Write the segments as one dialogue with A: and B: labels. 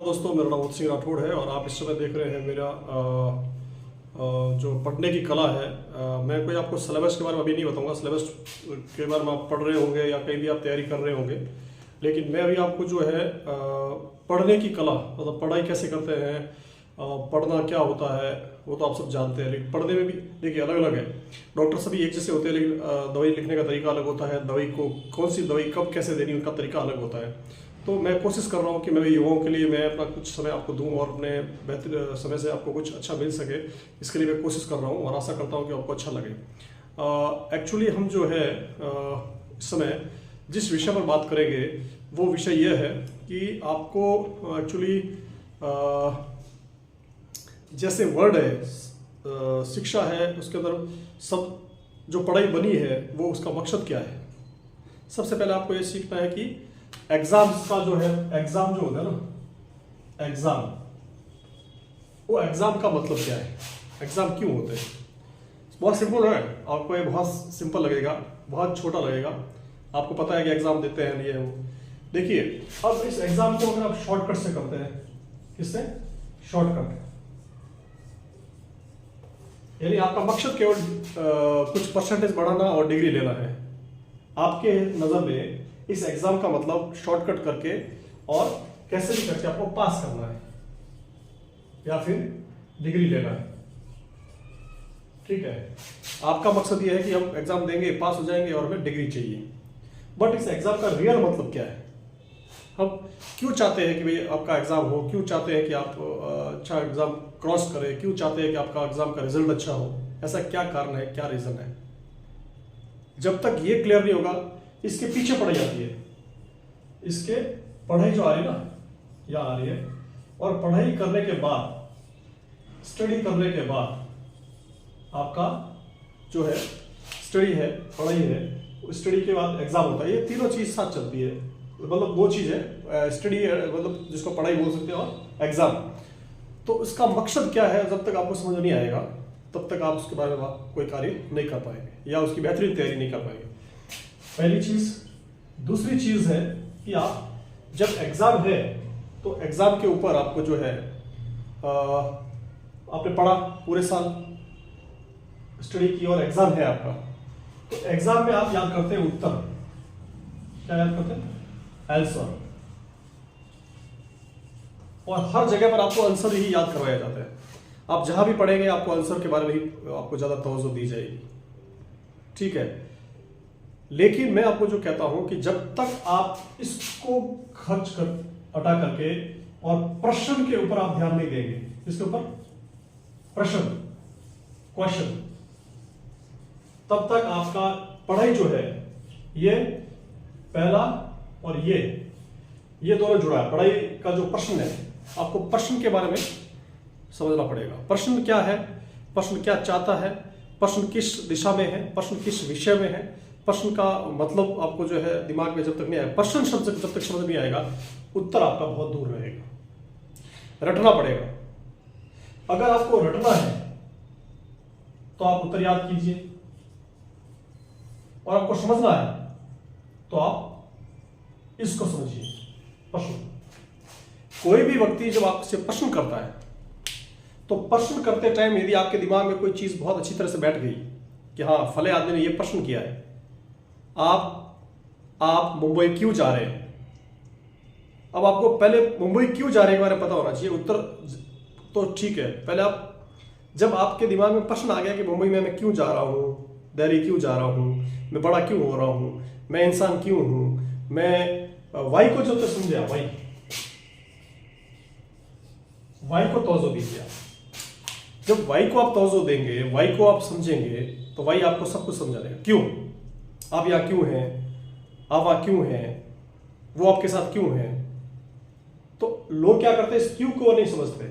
A: दोस्तों, मेरा नाम सिंह राठौड़ है और आप इस समय देख रहे हैं मेरा जो पढ़ने की कला है। मैं कोई आपको सिलेबस के बारे में अभी नहीं बताऊंगा। सिलेबस के बारे में आप पढ़ रहे होंगे या कहीं भी आप तैयारी कर रहे होंगे, लेकिन मैं अभी आपको जो है पढ़ने की कला, मतलब पढ़ाई कैसे करते हैं, पढ़ना क्या होता है वो तो आप सब जानते हैं। लेकिन पढ़ने में भी देखिए अलग अलग है। डॉक्टर सभी एक जैसे होते हैं, लेकिन दवाई लिखने का तरीका अलग होता है। दवाई को कौन सी दवाई कब कैसे देनी, उनका तरीका अलग होता है। तो मैं कोशिश कर रहा हूँ कि मैं युवाओं के लिए मैं अपना कुछ समय आपको दूं और अपने बेहतर समय से आपको कुछ अच्छा मिल सके, इसके लिए मैं कोशिश कर रहा हूँ और आशा करता हूँ कि आपको अच्छा लगे। एक्चुअली हम जो है इस समय जिस विषय पर बात करेंगे वो विषय यह है कि आपको एक्चुअली जैसे वर्ड है, शिक्षा है, उसके अंदर सब जो पढ़ाई बनी है वो उसका मकसद क्या है। सबसे पहले आपको ये सीखना है कि एग्जाम्स का जो है, एग्जाम जो होता है ना, एग्जाम, वो एग्जाम का मतलब क्या है, एग्जाम क्यों होते हैं। बहुत सिंपल है, आपको ये बहुत सिंपल लगेगा, बहुत छोटा लगेगा। आपको पता है कि एग्जाम देते हैं ये वो। देखिए अब इस एग्जाम को अगर आप शॉर्टकट से करते हैं, किससे, शॉर्टकट, यानी आपका मकसद केवल कुछ परसेंटेज बढ़ाना और डिग्री लेना है। आपके नजर में इस एग्जाम का मतलब शॉर्टकट करके और कैसे भी करके आपको पास करना है या फिर डिग्री लेना है। ठीक है, आपका मकसद यह है कि हम एग्जाम देंगे, पास हो जाएंगे और हमें डिग्री चाहिए। बट इस एग्जाम का रियल मतलब क्या है, हम क्यों चाहते हैं कि भाई आपका एग्जाम हो, क्यों चाहते हैं कि आप अच्छा एग्जाम क्रॉस करें, क्यों चाहते हैं कि आपका एग्जाम का रिजल्ट अच्छा हो, ऐसा क्या कारण है, क्या रीजन है। जब तक ये क्लियर नहीं होगा, इसके पीछे पढ़ाई आती है, इसके पढ़ाई जो आ रही है ना, या आ रही है, और पढ़ाई करने के बाद, स्टडी करने के बाद आपका जो है स्टडी है, पढ़ाई है, स्टडी के बाद एग्जाम होता है। ये तीनों चीज साथ चलती है, मतलब दो चीज है, स्टडी मतलब जिसको पढ़ाई बोल सकते हैं और एग्जाम। तो इसका मकसद क्या है, जब तक आपको समझ नहीं आएगा तब तक आप उसके बारे में कोई कार्य नहीं कर पाएंगे या उसकी बेहतरीन तैयारी नहीं कर पाएंगे। पहली चीज। दूसरी चीज है कि आप जब एग्जाम है तो एग्जाम के ऊपर आपको जो है आपने पढ़ा, पूरे साल स्टडी की और एग्जाम है आपका, तो एग्जाम में आप याद करते हैं उत्तर। क्या याद करते हैं, आंसर। और हर जगह पर आपको आंसर ही याद करवाया जाता है। आप जहां भी पढ़ेंगे आपको आंसर के बारे में ही आपको ज्यादा तवज्जो दी जाएगी। ठीक है, लेकिन मैं आपको जो कहता हूं कि जब तक आप इसको खर्च कर हटा करके और प्रश्न के ऊपर आप ध्यान नहीं देंगे, इसके ऊपर प्रश्न, क्वेश्चन, तब तक आपका पढ़ाई जो है, ये पहला और ये दोनों जुड़ा है। पढ़ाई का जो प्रश्न है, आपको प्रश्न के बारे में समझना पड़ेगा। प्रश्न क्या है, प्रश्न क्या चाहता है, प्रश्न किस दिशा में है, प्रश्न किस विषय में है, प्रश्न का मतलब आपको जो है दिमाग में जब तक नहीं आएगा, प्रश्न शब्द जब तक समझ नहीं आएगा, उत्तर आपका बहुत दूर रहेगा। रटना पड़ेगा। अगर आपको रटना है तो आप उत्तर याद कीजिए, और आपको समझना है तो आप इसको समझिए, प्रश्न। कोई भी व्यक्ति जब आपसे प्रश्न करता है तो प्रश्न करते टाइम यदि आपके दिमाग में कोई चीज बहुत अच्छी तरह से बैठ गई कि हाँ फले आदमी ने यह प्रश्न किया है, आप मुंबई क्यों जा रहे हैं। अब आपको पहले मुंबई क्यों जा रहे हैं के बारे में पता होना चाहिए। उत्तर तो ठीक है, पहले आप, जब आपके दिमाग में प्रश्न आ गया कि मुंबई में मैं क्यों जा रहा हूं, दिल्ली क्यों जा रहा हूं, मैं बड़ा क्यों हो रहा हूं, मैं इंसान क्यों हूं, मैं वाई को जो तो समझे, वाई को तवज्जो दीजिए। जब वाई को आप तवज्जो देंगे, वाई को आप समझेंगे, तो वाई आपको सब कुछ समझा देगा। क्यों आप यहाँ क्यों हैं, आप वहां क्यों हैं, वो आपके साथ क्यों हैं। तो लोग क्या करते हैं, इस क्यों को नहीं समझते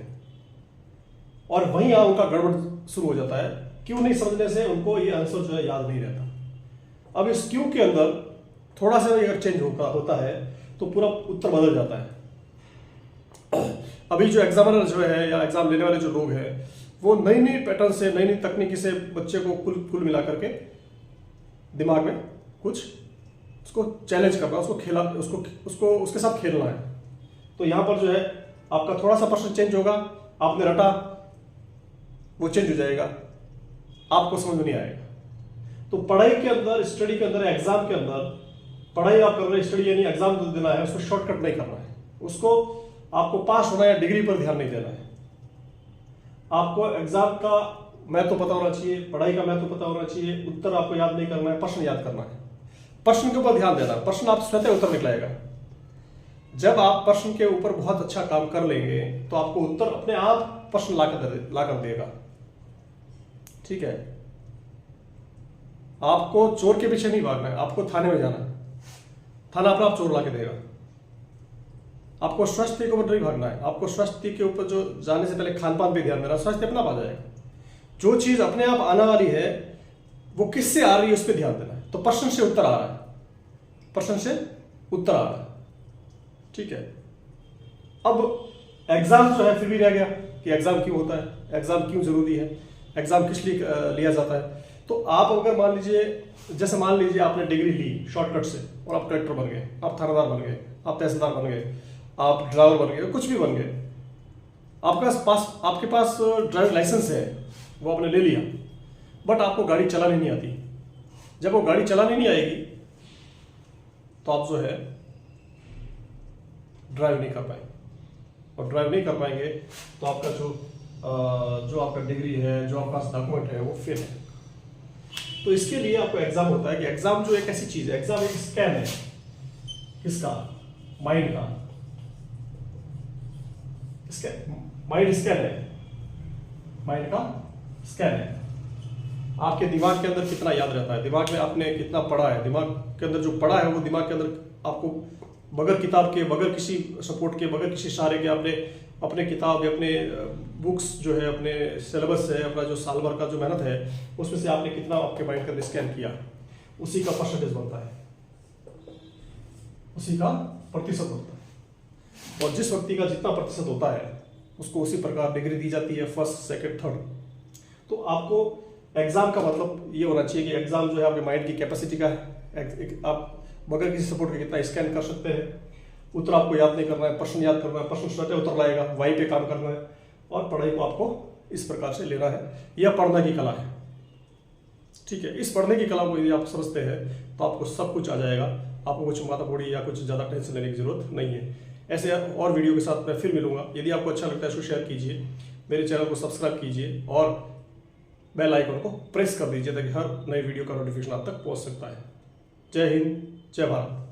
A: और वहीं यहां उनका गड़बड़ शुरू हो जाता है। क्यों नहीं समझने से उनको ये आंसर जो है याद नहीं रहता। अब इस क्यों के अंदर थोड़ा सा अगर चेंज होता है तो पूरा उत्तर बदल जाता है। अभी जो एग्जामिनर जो है या एग्जाम लेने वाले जो लोग हैं, वो नई नई पैटर्न से, नई नई तकनीकी से बच्चे को कुल मिला करके दिमाग में कुछ उसको चैलेंज करना, उसको खेला, उसको उसके साथ खेलना है। तो यहाँ पर जो है आपका थोड़ा सा प्रश्न चेंज होगा, आपने रटा वो चेंज हो जाएगा, आपको समझ में नहीं आएगा। तो पढ़ाई के अंदर, स्टडी के अंदर, एग्जाम के अंदर, पढ़ाई आप कर रहे हैं, स्टडी यानी एग्जाम जो देना है उसको शॉर्टकट नहीं करना है, उसको आपको पास होना है, डिग्री पर ध्यान नहीं देना है। आपको एग्जाम का महत्व पता होना चाहिए, पढ़ाई का महत्व पता होना चाहिए, उत्तर आपको याद नहीं करना है, प्रश्न याद करना है, प्रश्न के ऊपर ध्यान देना है, प्रश्न आप स्वतः उत्तर निकलाएगा। जब आप प्रश्न के ऊपर बहुत अच्छा काम कर लेंगे तो आपको उत्तर अपने आप प्रश्न लाकर देगा। ठीक है, आपको चोर के पीछे नहीं भागना है, आपको थाने में जाना है, थाना अपना आप चोर लाके देगा। आपको स्वास्थ्य के ऊपर नहीं भागना है, आपको स्वास्थ्य के ऊपर जो जाने से पहले खान पान पे ध्यान देना, स्वास्थ्य अपना आ जाएगा। जो चीज अपने आप आने वाली है वो किससे आ रही है उस पर ध्यान देना है। तो प्रश्न से उत्तर आ रहा है, प्रश्न से उत्तर आ रहा है। ठीक है, अब एग्जाम जो है फिर भी रह गया कि एग्जाम क्यों होता है, एग्जाम क्यों जरूरी है, एग्जाम किस लिए लिया जाता है। तो आप अगर मान लीजिए, जैसे मान लीजिए आपने डिग्री ली शॉर्टकट से और आप कलेक्टर बन गए, आप थानेदार बन गए, आप तहसीलदार बन गए, आप ड्राइवर बन गए, कुछ भी बन गए, आपके पास ड्राइविंग लाइसेंस है, वो आपने ले लिया, बट आपको गाड़ी चलानी नहीं आती। जब वो गाड़ी चलानी नहीं आएगी तो आप जो है ड्राइव नहीं कर पाएंगे, और ड्राइव नहीं कर पाएंगे तो आपका जो आपका डिग्री है, जो आपका डॉक्यूमेंट है वो फेल है। तो इसके लिए आपको एग्जाम होता है कि एग्जाम जो एक ऐसी चीज है, एग्जाम एक स्कैन है किसका, माइंड का, माइंड स्कैन है, माइंड का स्कैन है। आपके दिमाग के अंदर कितना याद रहता है, दिमाग में आपने कितना पढ़ा है, दिमाग के अंदर जो पढ़ा है वो दिमाग के अंदर आपको बगैर किताब के, बगैर किसी सपोर्ट के, बगैर किसी सहारे के, आपने अपने किताब या अपने बुक्स जो है, अपने सिलेबस है, अपना जो साल भर का जो मेहनत है, उसमें से आपने कितना आपके माइंड के अंदर स्कैन किया, उसी का परसेंटेज बनता है, उसी का प्रतिशत होता है। और जिस व्यक्ति का जितना प्रतिशत होता है उसको उसी प्रकार डिग्री दी जाती है, फर्स्ट, सेकंड, थर्ड। तो आपको एग्जाम का मतलब ये होना चाहिए कि एग्जाम जो है आपके माइंड की कैपेसिटी का है, आप बगैर किसी सपोर्ट के कितना स्कैन कर सकते हैं। उत्तर आपको याद नहीं करना है, प्रश्न याद करना है, प्रश्न स्वतः उत्तर लाएगा, वहीं पे काम करना है, और पढ़ाई को आपको इस प्रकार से लेना है। यह पढ़ने की कला है। ठीक है, इस पढ़ने की कला को यदि आप समझते हैं तो आपको सब कुछ आ जाएगा, आपको कुछ माथापच्ची या कुछ ज़्यादा टेंशन लेने की जरूरत नहीं है। ऐसे और वीडियो के साथ मैं फिर मिलूंगा। यदि आपको अच्छा लगता है इसको शेयर कीजिए, मेरे चैनल को सब्सक्राइब कीजिए और बेल आइकन को प्रेस कर दीजिए ताकि हर नई वीडियो का नोटिफिकेशन आप तक पहुंच सकता है। जय हिंद, जय भारत।